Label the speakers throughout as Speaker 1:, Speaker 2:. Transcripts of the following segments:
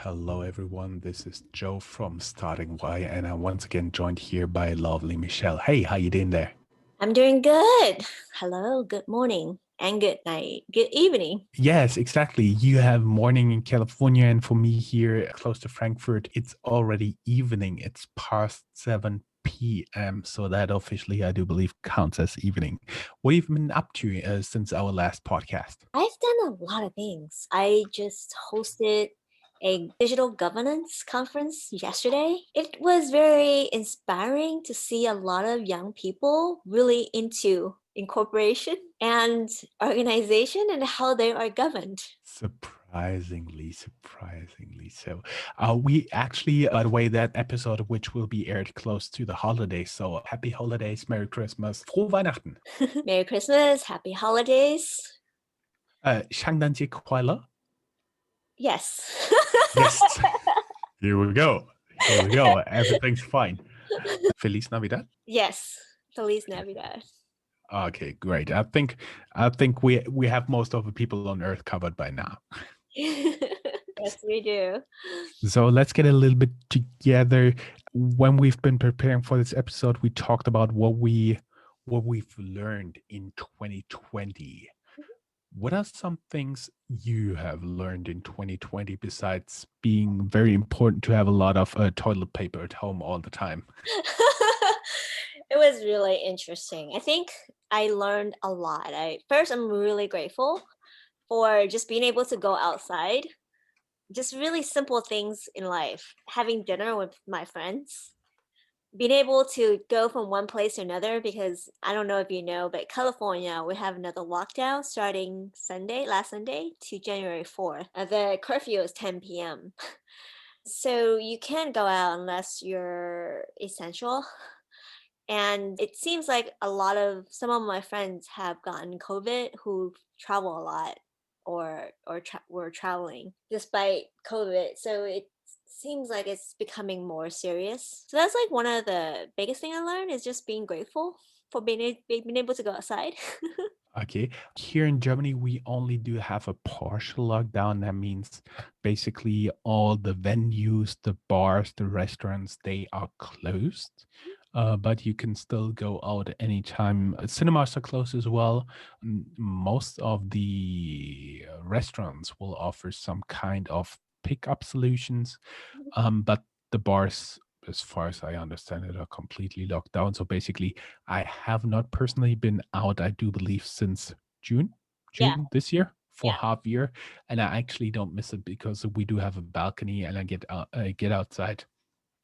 Speaker 1: Hello, everyone. This is Joe from Starting.io, and I'm once again joined here by lovely Michelle. Hey, how you doing there?
Speaker 2: I'm doing good. Hello, good morning, and good night, good evening.
Speaker 1: Yes, exactly. You have morning in California, and for me here close to Frankfurt, it's already evening. It's past 7 p.m., so that officially, I do believe, counts as evening. What have you been up to since our last podcast?
Speaker 2: I've done a lot of things. I just hosted a digital governance conference yesterday. It was very inspiring to see a lot of young people really into incorporation and organization and how they are governed.
Speaker 1: Surprisingly so. We actually, by the way, that episode which will be aired close to the holidays. So happy holidays, Merry Christmas, frohe Weihnachten.
Speaker 2: Merry Christmas, happy holidays.
Speaker 1: 圣诞节快乐.
Speaker 2: Yes.
Speaker 1: Yes. Here we go. Here we go. Everything's fine. Feliz Navidad.
Speaker 2: Yes. Feliz Navidad.
Speaker 1: Okay, great. I think we have most of the people on Earth covered by now.
Speaker 2: Yes, we do.
Speaker 1: So let's get a little bit together. When we've been preparing for this episode, we talked about what we've learned in 2020. What are some things you have learned in 2020 besides being very important to have a lot of toilet paper at home all the time?
Speaker 2: It was really interesting. I think I learned a lot. I'm really grateful for just being able to go outside. Just really simple things in life. Having dinner with my friends. Being able to go from one place to another because I don't know if you know, but California, we have another lockdown starting last Sunday to January 4th. The curfew is 10 p.m. So you can't go out unless you're essential. And it seems like some of my friends have gotten COVID who travel a lot or were traveling despite COVID. So it seems like it's becoming more serious. So that's like one of the biggest thing I learned is just being grateful for being able to go outside.
Speaker 1: Okay. Here in Germany, we only do have a partial lockdown. That means basically all the venues, the bars, the restaurants, they are closed. But you can still go out anytime. Cinemas are closed as well. Most of the restaurants will offer some kind of pickup solutions. But the bars, as far as I understand it, are completely locked down. So basically, I have not personally been out, I do believe, since June,
Speaker 2: Yeah,
Speaker 1: June this year for
Speaker 2: yeah,
Speaker 1: half year. And I actually don't miss it because we do have a balcony and I get outside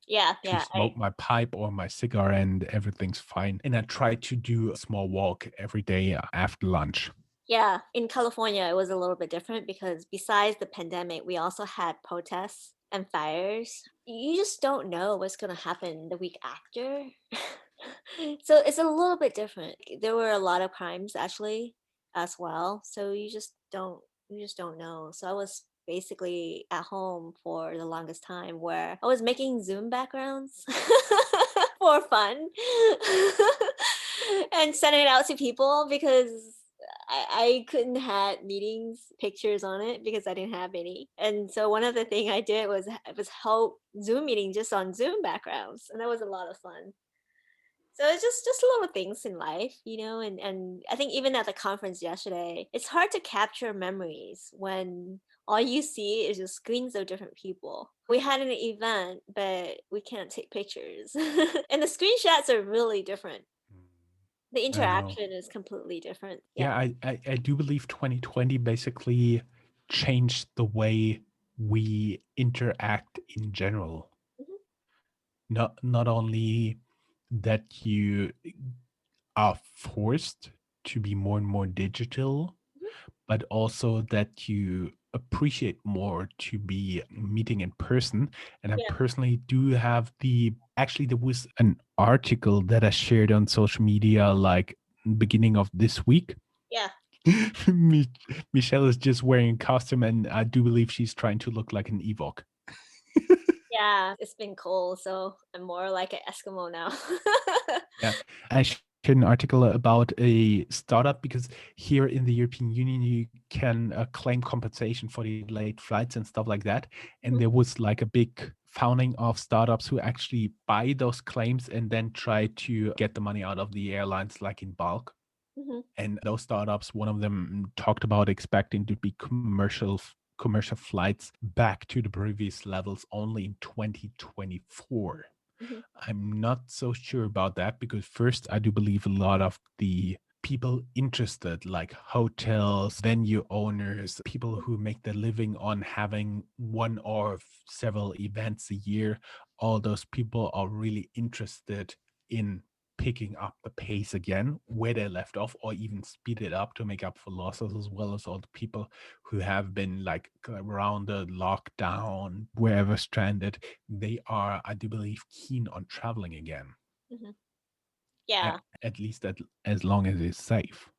Speaker 2: yeah,
Speaker 1: to
Speaker 2: yeah.
Speaker 1: smoke my pipe or my cigar and everything's fine. And I try to do a small walk every day after lunch.
Speaker 2: Yeah, in California, it was a little bit different because besides the pandemic, we also had protests and fires. You just don't know what's going to happen the week after. So it's a little bit different. There were a lot of crimes actually as well. So you just don't know. So I was basically at home for the longest time where I was making Zoom backgrounds for fun and sending it out to people because I couldn't have meetings pictures on it because I didn't have any. And so one of the thing I did was help Zoom meeting just on Zoom backgrounds, and that was a lot of fun. So it's just little things in life, and I think even at the conference yesterday, it's hard to capture memories when all you see is just screens of different people. We had an event, but we can't take pictures. And the screenshots are really different. The
Speaker 1: I know.
Speaker 2: interaction is completely different. Yeah.
Speaker 1: Yeah, I do believe 2020 basically changed the way we interact in general.
Speaker 2: Mhm.
Speaker 1: Not only that you are forced to be more and more digital,
Speaker 2: Mhm.
Speaker 1: but also that you appreciate more to be meeting in person. And I
Speaker 2: Yeah.
Speaker 1: personally do have actually there was an article that I shared on social media like beginning of this week.
Speaker 2: Yeah.
Speaker 1: Mi- Michelle is just wearing a costume, and I do believe she's trying to look like an Ewok.
Speaker 2: Yeah. It's been cold, so I'm more like an Eskimo now.
Speaker 1: Yeah, and an article about a startup because here in the European Union you can claim compensation for delayed flights and stuff like that. And
Speaker 2: Mhm,
Speaker 1: there was like a big founding of startups who actually buy those claims and then try to get the money out of the airlines like in bulk.
Speaker 2: mhm,
Speaker 1: And those startups, one of them talked about expecting to be commercial flights back to the previous levels only in 2024.
Speaker 2: mhm,
Speaker 1: I'm not so sure about that because first, I do believe a lot of the people interested, like hotels, venue owners, people who make their living on having one or several events a year, all those people are really interested in picking up the pace again where they left off or even speed it up to make up for losses, as well as all the people who have been like around the lockdown, wherever stranded. They are, I do believe, keen on traveling again,
Speaker 2: mhm. Yeah,
Speaker 1: at least as long as it's safe.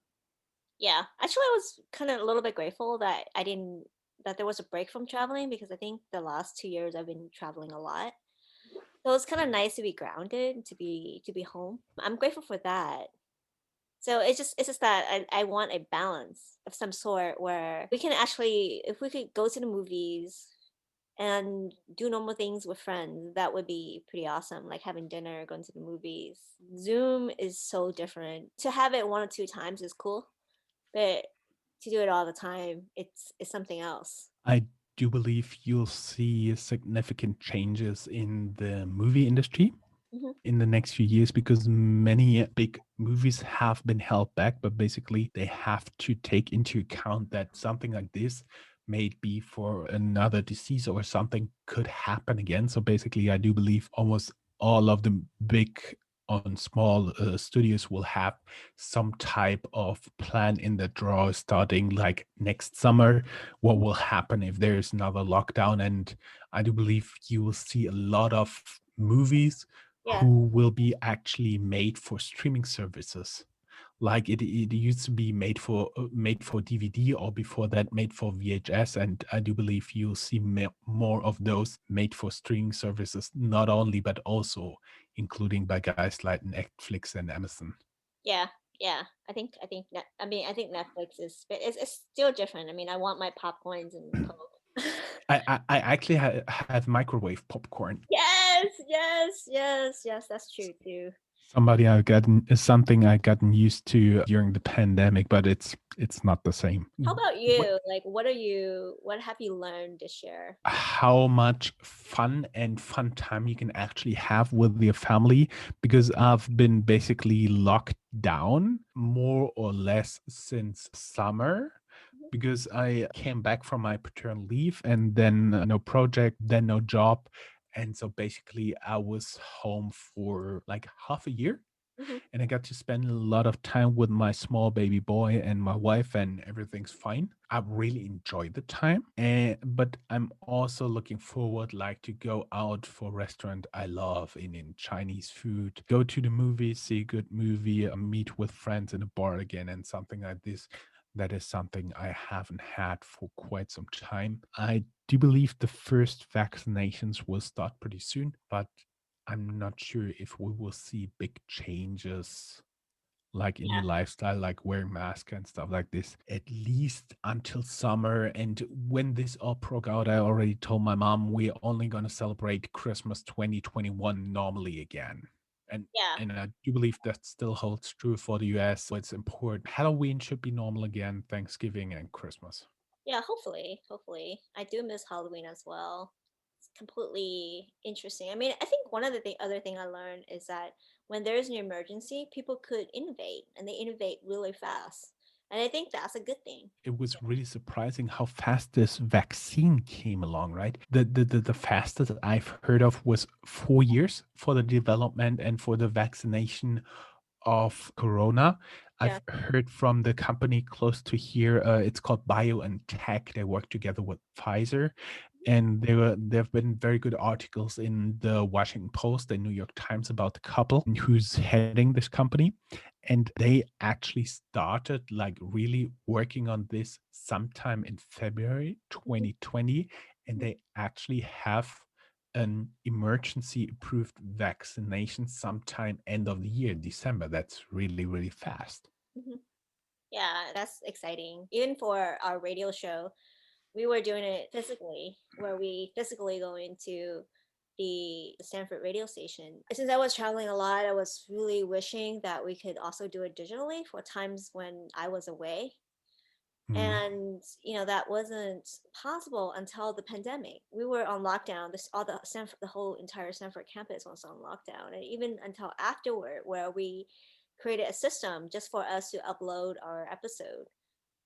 Speaker 2: yeah. Actually, I was kind of a little bit grateful that I didn't that there was a break from traveling because I think the last 2 years I've been traveling a lot. So it's kind of nice to be grounded, to be home. I'm grateful for that. So it's just that I want a balance of some sort where we can actually, if we could go to the movies and do normal things with friends, that would be pretty awesome. Like having dinner, going to the movies. Zoom is so different. To have it 1 or 2 times is cool, but to do it all the time, it's something else.
Speaker 1: I do believe you'll see significant changes in the movie industry
Speaker 2: Hmm.
Speaker 1: in the next few years because many big movies have been held back, but basically they have to take into account that something like this may be for another disease or something could happen again. So basically, I do believe almost all of the big on small studios will have some type of plan in the draw starting like next summer. What will happen if there's another lockdown? And I do believe you will see a lot of movies
Speaker 2: Yeah,
Speaker 1: who will be actually made for streaming services. Like it used to be made for DVD or before that made for VHS, and I do believe you'll see more of those made for streaming services, not only but also including by guys like Netflix and Amazon.
Speaker 2: yeah, yeah. I think Netflix is, but it's still different. I mean, I want my popcorns and Coke.
Speaker 1: I actually have microwave popcorn.
Speaker 2: Yes, yes, yes, yes. That's true too.
Speaker 1: Somebody I've gotten is something I gotten used to during the pandemic, but it's not the same.
Speaker 2: How about
Speaker 1: What
Speaker 2: you? Like, what have you learned this year?
Speaker 1: how much fun and fun time you can actually have with your family because I've been basically locked down more or less since summer
Speaker 2: Mhm,
Speaker 1: because I came back from my paternal leave and then no project, then no job. And so basically, I was home for like half a year
Speaker 2: mhm.
Speaker 1: and I got to spend a lot of time with my small baby boy and my wife, and everything's fine. I really enjoyed the time, but I'm also looking forward, like to go out for restaurant I love in Chinese food, go to the movies, see a good movie, meet with friends in a bar again, and something like this. That is something I haven't had for quite some time. I do believe the first vaccinations will start pretty soon, but I'm not sure if we will see big changes like in
Speaker 2: Yeah,
Speaker 1: your lifestyle, like wearing masks and stuff like this, at least until summer. And when this all broke out, I already told my mom we're only going to celebrate Christmas 2021 normally again. And
Speaker 2: yeah,
Speaker 1: and I do believe that still holds true for the US. So it's important. Halloween should be normal again, Thanksgiving and Christmas.
Speaker 2: yeah. Hopefully, hopefully. I do miss Halloween as well. It's completely interesting. I mean, I think one of the other thing I learned is that when there is an emergency, people could innovate, and they innovate really fast. And I think that's a good thing.
Speaker 1: It was really surprising how fast this vaccine came along, right? The fastest I've heard of was 4 years for the development and for the vaccination of corona.
Speaker 2: Yeah.
Speaker 1: I've heard from the company close to here. It's called BioNTech. They work together with Pfizer, and there have been very good articles in the Washington Post and New York Times about the couple who's heading this company, and they actually started like really working on this sometime in February
Speaker 2: Mhm,
Speaker 1: 2020, and
Speaker 2: mhm.
Speaker 1: they actually have an emergency approved vaccination sometime end of the year, December. That's really, really fast.
Speaker 2: Mhm. Yeah, that's exciting. Even for our radio show, we were doing it physically, where we physically go into the Stanford radio station. Since I was traveling a lot, I was really wishing that we could also do it digitally for times when I was away.
Speaker 1: Mhm.
Speaker 2: And that wasn't possible until the pandemic. We were on lockdown. This all the Stanford, the whole entire Stanford campus was on lockdown, and even until afterward, where we created a system just for us to upload our episode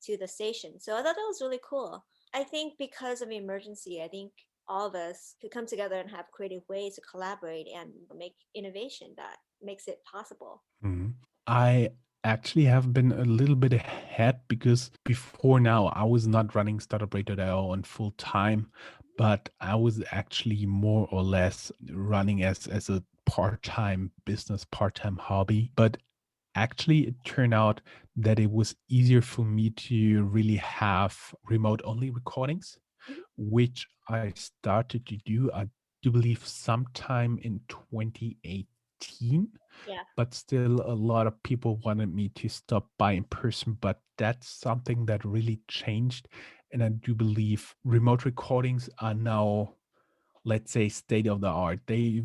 Speaker 2: to the station. So I thought that was really cool. I think because of emergency, I think all of us could come together and have creative ways to collaborate and make innovation that makes it possible.
Speaker 1: Mhm. I actually have been a little bit ahead because before now I was not running Startuprad.io on full time, but I was actually more or less running as a part-time business, part-time hobby. But actually it turned out that it was easier for me to really have remote only recordings,
Speaker 2: Mhm.
Speaker 1: which I started to do, I do believe, sometime in 2018.
Speaker 2: Yeah.
Speaker 1: But still, a lot of people wanted me to stop by in person. But that's something that really changed. And I do believe remote recordings are now, let's say, state of the art. They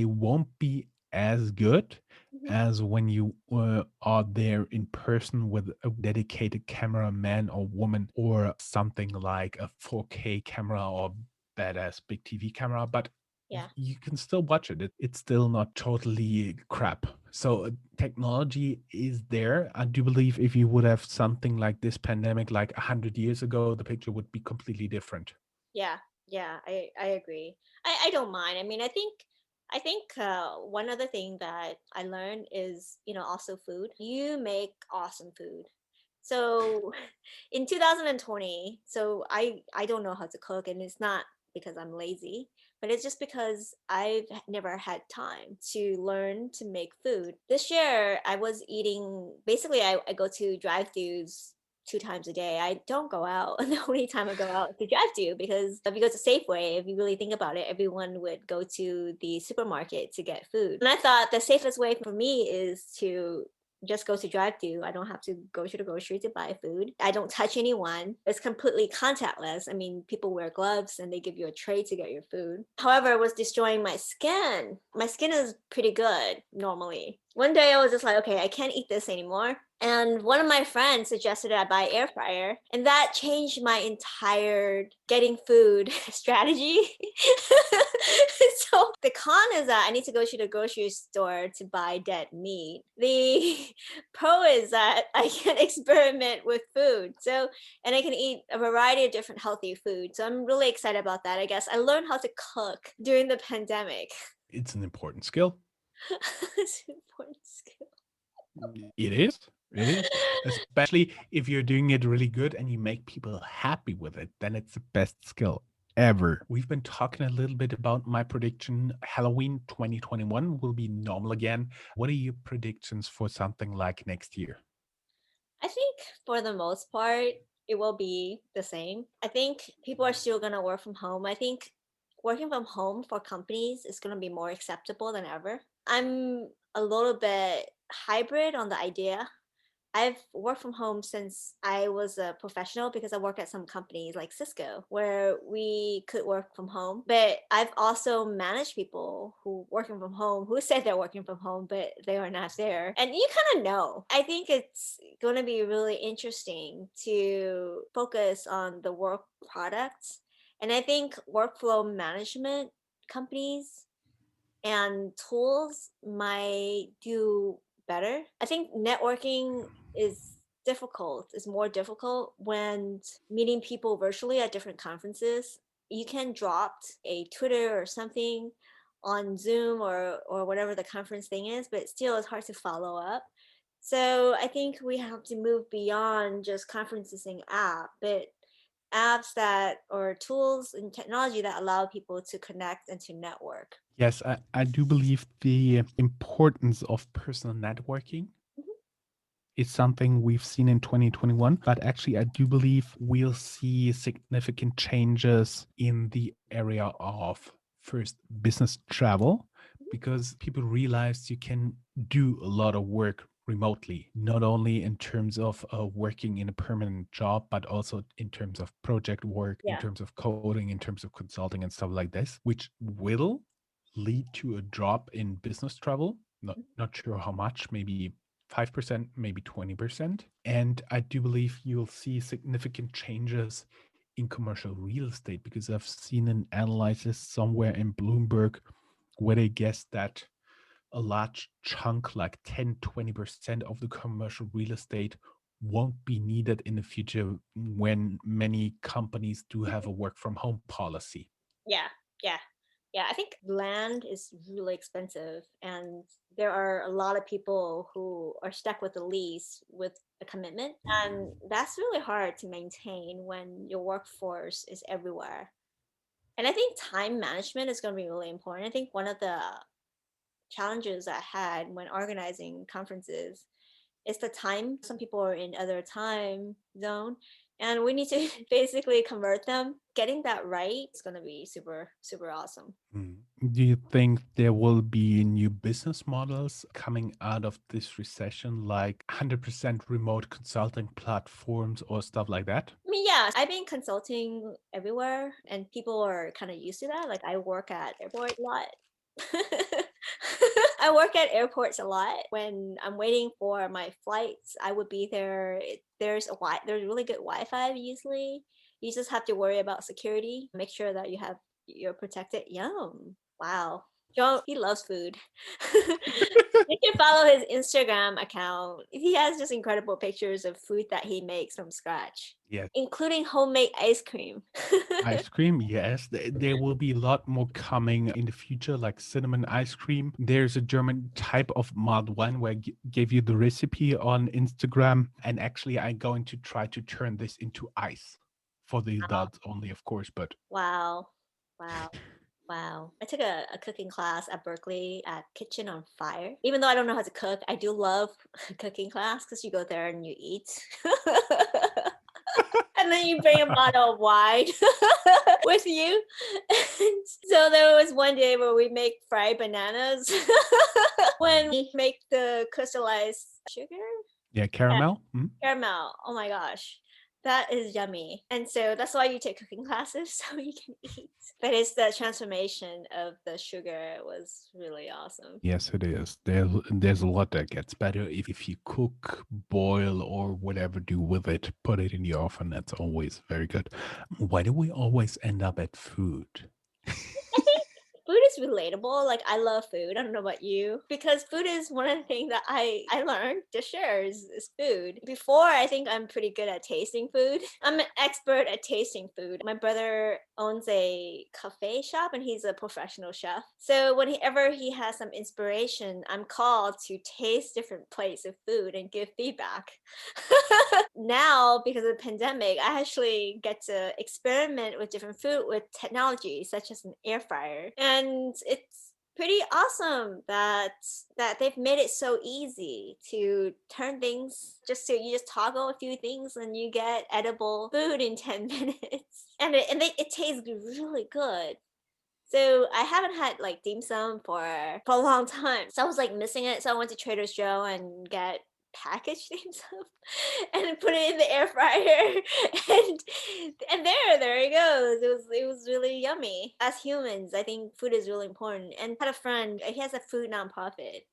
Speaker 1: won't be as good
Speaker 2: Mhm.
Speaker 1: as when you are there in person with a dedicated cameraman or woman, or something like a 4K camera or badass big TV camera. But
Speaker 2: Yeah.
Speaker 1: you can still watch it. It's still not totally crap. So technology is there. I do believe if you would have something like this pandemic like 100 years ago, the picture would be completely different.
Speaker 2: Yeah, yeah, I agree. I don't mind. I mean, I think one other thing that I learned is, also food. You make awesome food. So in 2020, so I don't know how to cook, and it's not because I'm lazy, but it's just because I've never had time to learn to make food. This year I was eating, basically I go to drive-throughs 2 times a day. I don't go out. The only time I go out is to drive to, because if you go to Safeway, if you really think about it, everyone would go to the supermarket to get food. And I thought the safest way for me is to just go to drive through. I don't have to go to the grocery to buy food. I don't touch anyone. It's completely contactless. I mean, people wear gloves and they give you a tray to get your food. However, it was destroying my skin. My skin is pretty good normally. One day I was just like, okay, I can't eat this anymore. And one of my friends suggested I buy air fryer, and that changed my entire getting food strategy. So the con is that I need to go to the grocery store to buy dead meat. The pro is that I can experiment with food. So, and I can eat a variety of different healthy foods. So I'm really excited about that. I guess I learned how to cook during the pandemic.
Speaker 1: It's an important skill.
Speaker 2: It's an important skill.
Speaker 1: It is. It is. Especially if you're doing it really good and you make people happy with it, then it's the best skill ever. We've been talking a little bit about my prediction. Halloween 2021 will be normal again. What are your predictions for something like next year?
Speaker 2: I think for the most part, it will be the same. I think people are still going to work from home. I think working from home for companies is going to be more acceptable than ever. I'm a little bit hybrid on the idea. I've worked from home since I was a professional, because I work at some companies like Cisco where we could work from home. But I've also managed people who working from home who say they're working from home, but they are not there. And you kind of know. I think it's going to be really interesting to focus on the work products. And I think workflow management companies and tools might do better. I think networking is difficult, is more difficult when meeting people virtually at different conferences. You can drop a Twitter or something on Zoom or whatever the conference thing is, but still it's hard to follow up. So I think we have to move beyond just conferencing app, but apps that or tools and technology that allow people to connect and to network.
Speaker 1: Yes, I do believe the importance of personal networking
Speaker 2: Mhm.
Speaker 1: is something we've seen in 2021, but actually, I do believe we'll see significant changes in the area of first business travel, because people realized you can do a lot of work remotely, not only in terms of working in a permanent job, but also in terms of project work, in
Speaker 2: Yeah.
Speaker 1: terms of coding, in terms of consulting and stuff like this, which will lead to a drop in business travel. Not sure how much, maybe 5%, maybe 20%. And I do believe you'll see significant changes in commercial real estate, because I've seen an analysis somewhere in Bloomberg where they guess that a large chunk, like 10-20% of the commercial real estate, won't be needed in the future when many companies do have a work from home policy.
Speaker 2: Yeah, yeah, yeah. I think land is really expensive, and there are a lot of people who are stuck with a lease with a commitment, and that's really hard to maintain when your workforce is everywhere. And I think time management is going to be really important. I think one of the challenges I had when organizing conferences is the time. Some people are in other time zone, and we need to basically convert them. Getting that right is going to be super, super awesome.
Speaker 1: Mm. Do you think there will be new business models coming out of this recession, like 100% remote consulting platforms or stuff like that?
Speaker 2: I mean, yeah, I've been consulting everywhere, and people are kind of used to that. Like, I work at airport a lot. I work at airports a lot. When I'm waiting for my flights, I would be there. There's really good Wi-Fi usually. You just have to worry about security. Make sure that you're protected. Yum. Wow. Joe, he loves food. You can follow his Instagram account. He has just incredible pictures of food that he makes from scratch,
Speaker 1: Yes.
Speaker 2: including homemade ice cream.
Speaker 1: Ice cream, yes. There will be a lot more coming in the future, like cinnamon ice cream. There's a German type of mild wine where I gave you the recipe on Instagram. And actually, I'm going to try to turn this into ice for the adults only, of course. But
Speaker 2: Wow. Wow. Wow. I took a cooking class at Berkeley at Kitchen on Fire. Even though I don't know how to cook, I do love a cooking class because you go there and you eat. And then you bring a bottle of wine with you. And so there was one day where we make fried bananas when we make the crystallized sugar.
Speaker 1: yeah,
Speaker 2: Yeah,
Speaker 1: caramel.
Speaker 2: caramel. Oh my gosh. That is yummy. And so that's why you take cooking classes so you can eat. But it's the transformation of the sugar was really awesome.
Speaker 1: Yes, it is. There's a lot that gets better if you cook, boil, or whatever do with it. Put it in the oven. That's always very good. Why do we always end up at food?
Speaker 2: I think food is relatable. Like, I love food. I don't know about you, because food is one of the things that I learned to share is food. Before, I think I'm pretty good at tasting food. I'm an expert at tasting food. My brother owns a cafe shop, and he's a professional chef. So whenever he has some inspiration, I'm called to taste different plates of food and give feedback. Now, because of the pandemic, I actually get to experiment with different food with technology such as an air fryer, and it's pretty awesome that they've made it so easy to turn things. You just toggle a few things and you get edible food in 10 minutes, and it tastes really good. So I haven't had like dim sum for a long time. So I was like missing it. So I went to Trader Joe and get packaged dim sum and put it in the air fryer, and there it goes. It was really yummy. As humans, I think food is really important. And I had a friend, he has a food nonprofit.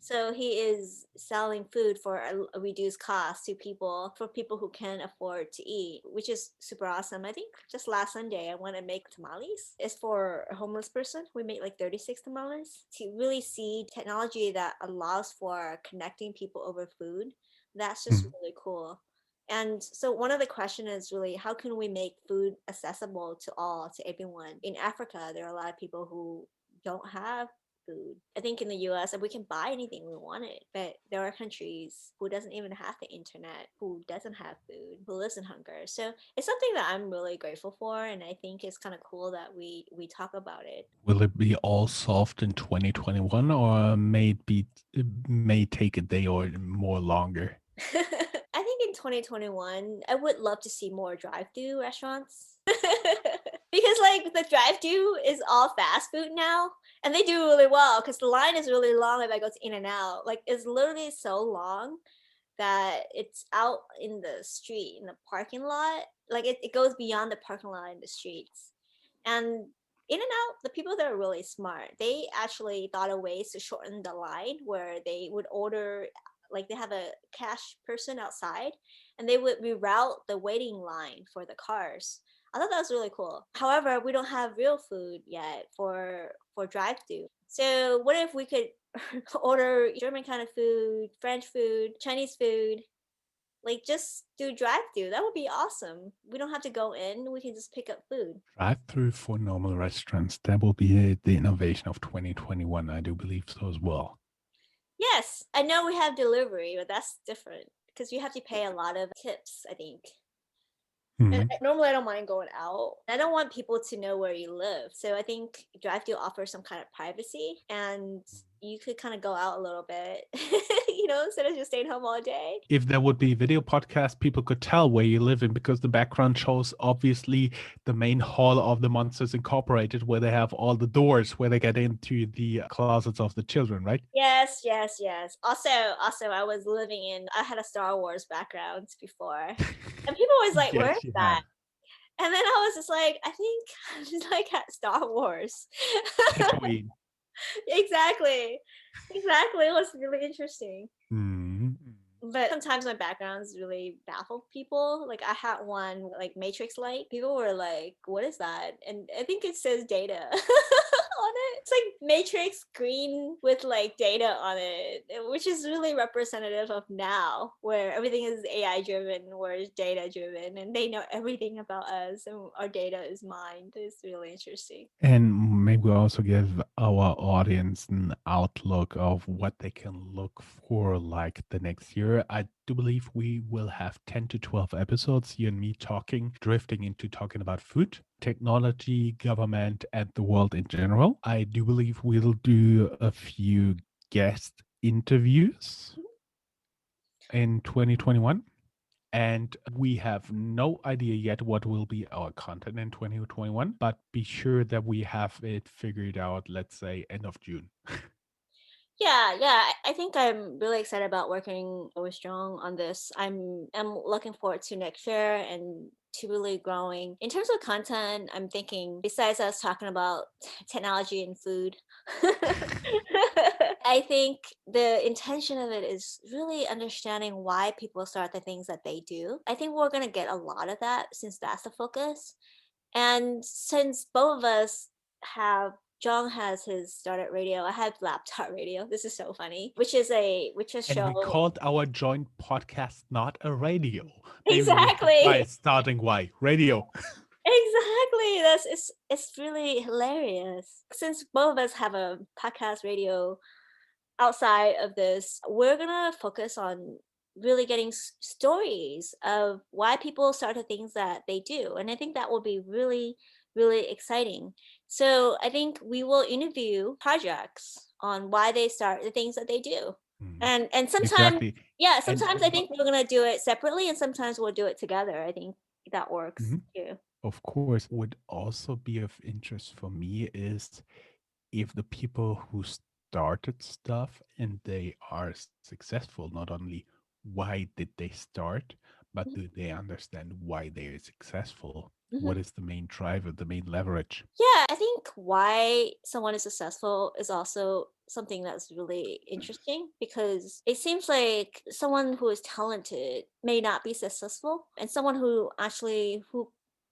Speaker 2: So he is selling food for a reduced cost to people, for people who can afford to eat, which is super awesome. I think just last Sunday I want to make tamales. It's for a homeless person. We made like 36 tamales to really see technology that allows for connecting people over food. That's just
Speaker 1: Mhm.
Speaker 2: really cool. And so one of the questions is really, how can we make food accessible to all, to everyone? In Africa, there are a lot of people who don't have food. I think in the US, we can buy anything we wanted, but there are countries who doesn't even have the internet, who doesn't have food, who lives in hunger. So it's something that I'm really grateful for, and I think it's kind of cool that we talk about it.
Speaker 1: Will it be all solved in 2021, or it may take a day or more longer?
Speaker 2: I think in 2021, I would love to see more drive-through restaurants. because like the drive-thru is all fast food now, and they do really well because the line is really long if I go to In and Out. Like it's literally so long that it's out in the street in the parking lot. Like it goes beyond the parking lot in the streets. And In and Out, the people there are really smart. They actually thought of ways to shorten the line where they would order, like they have a cash person outside and they would reroute the waiting line for the cars. I thought that was really cool. However, we don't have real food yet for drive-through. So what if we could order German kind of food, French food, Chinese food, like just do drive-through? That would be awesome. We don't have to go in. We can just pick up food.
Speaker 1: Drive-through for normal restaurants. That will be the innovation of 2021. I do believe so as well.
Speaker 2: Yes, I know we have delivery, but that's different because you have to pay a lot of tips, I think. And
Speaker 1: Mhm.
Speaker 2: normally I don't mind going out. I don't want people to know where you live. So I think drive-through offers some kind of privacy and you could kind of go out a little bit, instead of just staying home all day.
Speaker 1: If there would be video podcast, people could tell where you live in because the background shows obviously the main hall of the Monsters Incorporated, where they have all the doors where they get into the closets of the children, right?
Speaker 2: Yes, yes, yes. Also, I had a Star Wars background before. And people always like, where is
Speaker 1: Yes, you
Speaker 2: that?
Speaker 1: have.
Speaker 2: And then I was just like, I think I'm like at Star Wars.
Speaker 1: Tatooine.
Speaker 2: Exactly. Exactly. It was really interesting.
Speaker 1: Mhm.
Speaker 2: But sometimes my backgrounds really baffle people. Like I had one like Matrix light. People were like, "What is that?" And I think it says data on it. It's like Matrix green with like data on it, which is really representative of now, where everything is AI driven, where it's data driven, and they know everything about us, and our data is mined. It's really interesting.
Speaker 1: And maybe also give our audience an outlook of what they can look for like the next year. I do believe we will have 10 to 12 episodes, you and me talking, drifting into talking about food, technology, government, and the world in general. I do believe we'll do a few guest interviews in 2021. And we have no idea yet what will be our content in 2021, but be sure that we have it figured out, let's say, end of June.
Speaker 2: Yeah, yeah. I think I'm really excited about working with Strong on this. I'm looking forward to next year and to really growing. In terms of content, I'm thinking besides us talking about technology and food, I think the intention of it is really understanding why people start the things that they do. I think we're gonna get a lot of that since that's the focus. And since both of us have John has his startup radio, I have laptop radio. This is so funny. Which is
Speaker 1: And we
Speaker 2: show
Speaker 1: called our joint podcast not a radio. Maybe we should try
Speaker 2: exactly.
Speaker 1: starting why radio.
Speaker 2: Exactly. It's really hilarious. Since both of us have a podcast radio outside of this, we're gonna focus on really getting stories of why people start the things that they do, and I think that will be really, really exciting. So I think we will interview projects on why they start the things that they do,
Speaker 1: Mhm.
Speaker 2: and sometimes,
Speaker 1: Exactly.
Speaker 2: yeah,
Speaker 1: And
Speaker 2: sometimes I think we're gonna do it separately, and sometimes we'll do it together. I think that works
Speaker 1: mhm,
Speaker 2: too.
Speaker 1: of course, would also be of interest for me is if the people who started stuff and they are successful, not only why did they start, but do they understand why they are successful? What
Speaker 2: Mhm.
Speaker 1: is the main driver, the main leverage?
Speaker 2: Yeah, I think why someone is successful is also something that's really interesting because it seems like someone who is talented may not be successful and someone who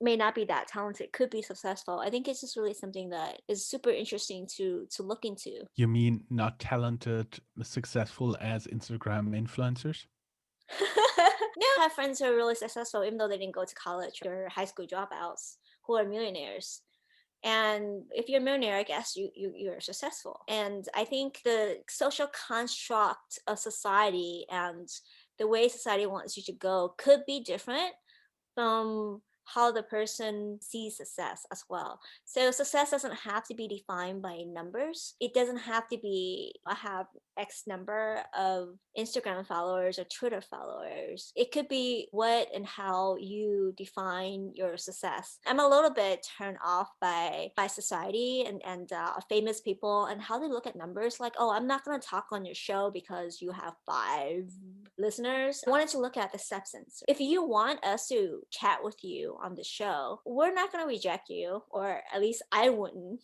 Speaker 2: may not be that talented could be successful. I think it's just really something that is super interesting to look into.
Speaker 1: You mean not talented, successful as Instagram influencers?
Speaker 2: No, I have friends who are really successful even though they didn't go to college or high school dropouts who are millionaires. And if you're a millionaire, I guess you're successful. And I think the social construct of society and the way society wants you to go could be different from how the person sees success as well. So success doesn't have to be defined by numbers. It doesn't have to be I have X number of Instagram followers or Twitter followers. It could be what and how you define your success. I'm a little bit turned off by society and famous people and how they look at numbers. Like, oh, I'm not going to talk on your show because you have 5 listeners. I wanted to look at the substance. If you want us to chat with you on the show, we're not going to reject you, or at least I wouldn't.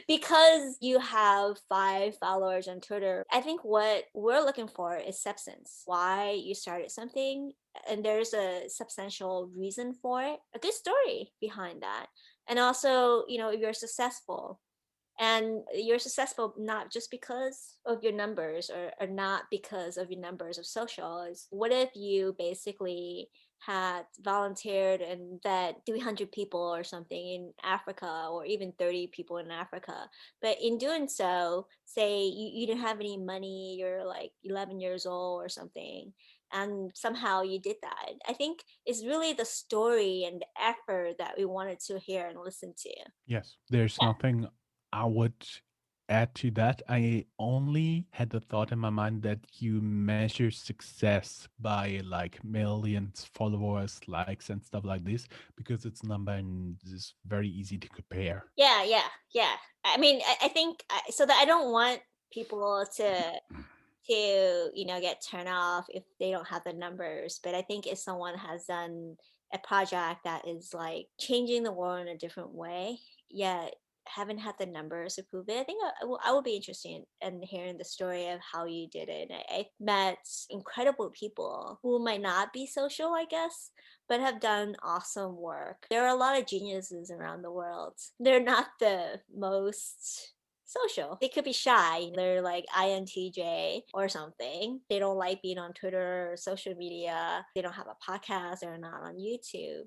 Speaker 2: Because you have 5 followers on Twitter. I think what we're looking for is substance. Why you started something, and there's a substantial reason for it, a good story behind that. And also, if you're successful, and you're successful not just because of your numbers, or not because of your numbers of socials. What if you basically had volunteered and fed 300 people or something in Africa, or even 30 people in Africa, but in doing so, say you didn't have any money, you're like 11 years old or something, and somehow you did that. I think it's really the story and the effort that we wanted to hear and listen to.
Speaker 1: Yes, there's
Speaker 2: Yeah.
Speaker 1: nothing I would add to that. I only had the thought in my mind that you measure success by like millions followers, likes, and stuff like this because it's number and it's very easy to compare.
Speaker 2: Yeah. I mean, I think so that I don't want people to get turned off if they don't have the numbers. But I think if someone has done a project that is like changing the world in a different way, yet haven't had the numbers to prove it, I think I will be interested in hearing the story of how you did it. I met incredible people who might not be social, I guess, but have done awesome work. There are a lot of geniuses around the world. They're not the most social. They could be shy. They're like INTJ or something. They don't like being on Twitter or social media. They don't have a podcast. They're not on YouTube.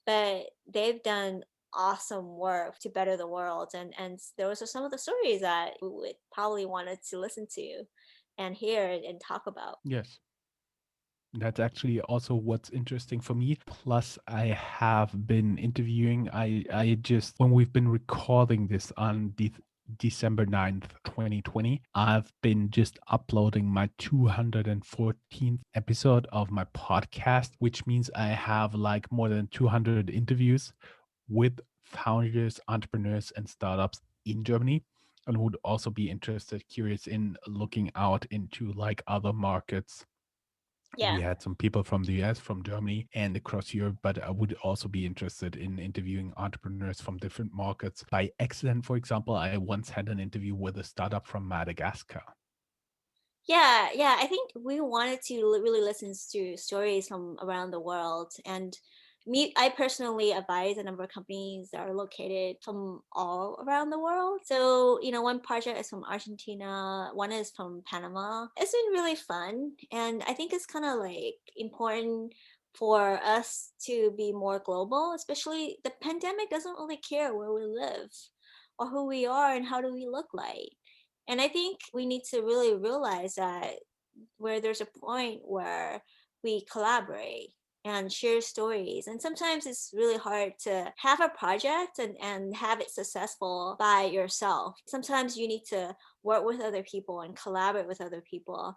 Speaker 2: But they've done awesome work to better the world. And those are some of the stories that we would probably wanted to listen to and hear and talk about.
Speaker 1: Yes. That's actually also what's interesting for me. Plus, I have been interviewing. I just, when we've been recording this on December 9th, 2020, I've been just uploading my 214th episode of my podcast, which means I have like more than 200 interviews with founders, entrepreneurs, and startups in Germany, and would also be interested, curious in looking out into like other markets.
Speaker 2: Yeah.
Speaker 1: We had some people from the US, from Germany, and across Europe, but I would also be interested in interviewing entrepreneurs from different markets. By accident, for example, I once had an interview with a startup from Madagascar.
Speaker 2: Yeah. I think we wanted to really listen to stories from around the world. And I personally advise a number of companies that are located from all around the world. So, one project is from Argentina, one is from Panama. It's been really fun. And I think it's kind of like important for us to be more global, especially the pandemic doesn't really care where we live or who we are and how do we look like. And I think we need to really realize that where there's a point where we collaborate and share stories. And sometimes it's really hard to have a project and have it successful by yourself. Sometimes you need to work with other people and collaborate with other people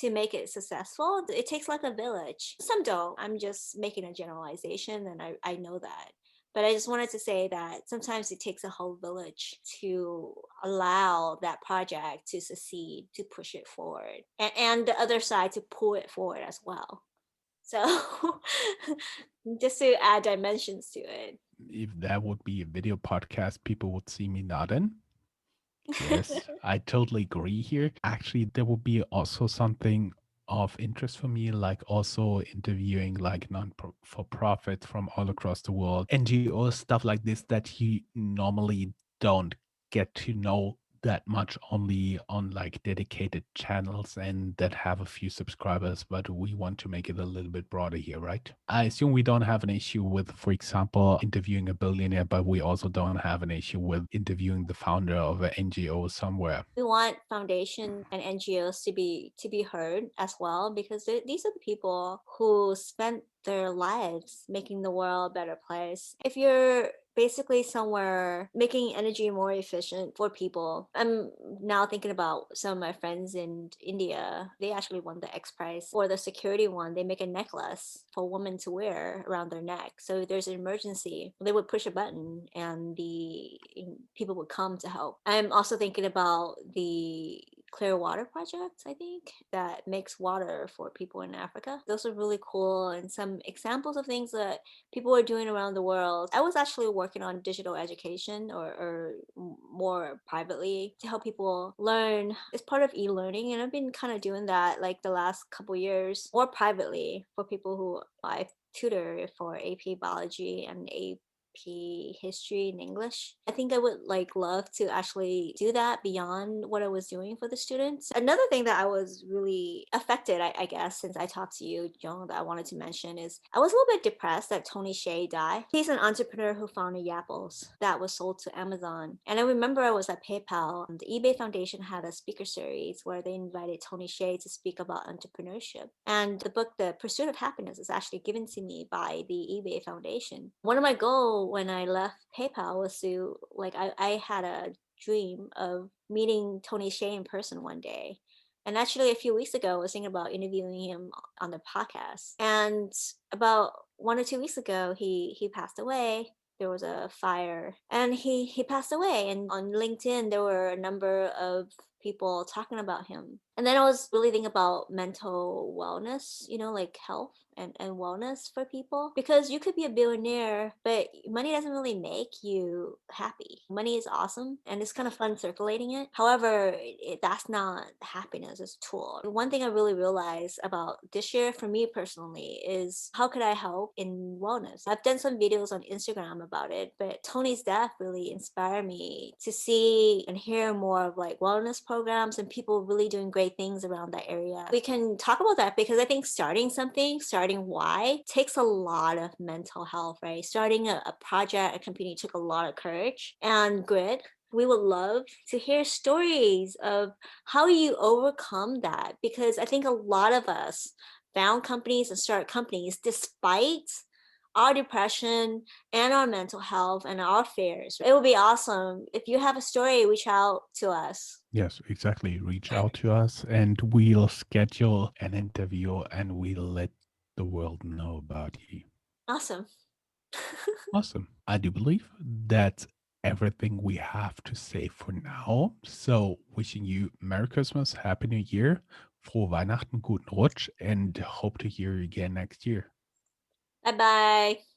Speaker 2: to make it successful. It takes like a village. Some don't. I'm just making a generalization, and I know that. But I just wanted to say that sometimes it takes a whole village to allow that project to succeed, to push it forward, and the other side to pull it forward as well. So just to add dimensions to it.
Speaker 1: If that would be a video podcast, people would see me nodding. Yes, I totally agree here. Actually, there will be also something of interest for me, like also interviewing like for profit from all across the world, NGOs, stuff like this that you normally don't get to know that much only on like dedicated channels and that have a few subscribers, but we want to make it a little bit broader here, right? I assume we don't have an issue with, for example, interviewing a billionaire, but we also don't have an issue with interviewing the founder of an NGO somewhere.
Speaker 2: We want foundation and NGOs to be heard as well, because these are the people who spent their lives making the world a better place. If you're basically somewhere making energy more efficient for people, I'm now thinking about some of my friends in India. They actually won the X Prize for the security one. They make a necklace for women to wear around their neck. So if there's an emergency, they would push a button and the people would come to help. I'm also thinking about the Clear Water Project, I think, that makes water for people in Africa. Those are really cool and some examples of things that people are doing around the world. I was actually working on digital education or more privately to help people learn. It's part of e-learning, and I've been kind of doing that like the last couple years more privately for people who I tutor for AP biology and AP history and English. I think I would like love to actually do that beyond what I was doing for the students. Another thing that I was really affected, I guess, since I talked to you, Jung, that I wanted to mention is I was a little bit depressed that Tony Hsieh died. He's an entrepreneur who founded Yapples that was sold to Amazon. And I remember I was at PayPal, and the eBay Foundation had a speaker series where they invited Tony Hsieh to speak about entrepreneurship. And the book, The Pursuit of Happiness, is actually given to me by the eBay Foundation. One of my goals when I left PayPal was to, like, I had a dream of meeting Tony Hsieh in person one day. And actually, a few weeks ago, I was thinking about interviewing him on the podcast. And about 1 or 2 weeks ago, he passed away. There was a fire, and he passed away. And on LinkedIn, there were a number of people talking about him. And then I was really thinking about mental wellness, like health and wellness for people. Because you could be a billionaire, but money doesn't really make you happy. Money is awesome and it's kind of fun circulating it. However, that's not happiness as a tool. One thing I really realized about this year for me personally is how could I help in wellness? I've done some videos on Instagram about it, but Tony's death really inspired me to see and hear more of like wellness programs and people really doing great things around that area. We can talk about that because I think starting why takes a lot of mental health, right? Starting a project, a company took a lot of courage and grit. We would love to hear stories of how you overcome that, because I think a lot of us found companies and started companies despite our depression and our mental health and our fears. It would be awesome if you have a story, reach out to us.
Speaker 1: Yes, exactly. Reach out to us and we'll schedule an interview and we'll let the world know about you.
Speaker 2: Awesome.
Speaker 1: Awesome. I do believe that's everything we have to say for now. So, wishing you Merry Christmas, Happy New Year, frohe Weihnachten, guten Rutsch, and hope to hear you again next year.
Speaker 2: Bye bye.